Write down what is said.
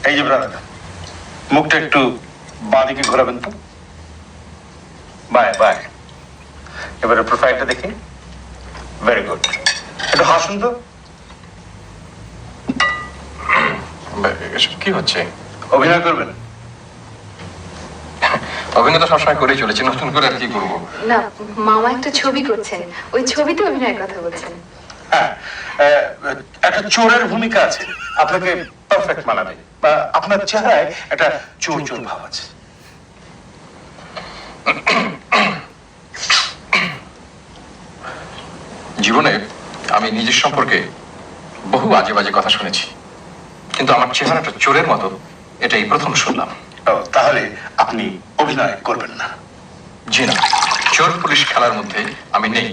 এই যে ব্রাদার, মুখটা একটু বাঁদিকে ঘোরাবেন তো। Bye bye. এবারে প্রোফাইলটা দেখি। Very good. একটু হাসুন তো। এসব কি হচ্ছে? অভিনয় করবেন? অভিনয় তো সবসময় করেই চলেছি, নতুন করে আর কি করবো? না, মামা একটা ছবি করছেন, ওই ছবিতে অভিনয়ের কথা বলছেন। হ্যাঁ, একটা চোরের ভূমিকা আছে, আপনাকে পারফেক্ট মানাবে। বা আপনার চেহারায় একটা চোর চোর ভাব আছে। জীবনে আমি নিজের সম্পর্কে বহু আজে বাজে কথা শুনেছি, কিন্তু আমার চেহারাটা চোরের মতো এটাই প্রথম শুনলাম। ও, তাহলে আপনি অভিনয় করবেন না? জি না, চোর পুলিশ খেলার মধ্যে আমি নেই।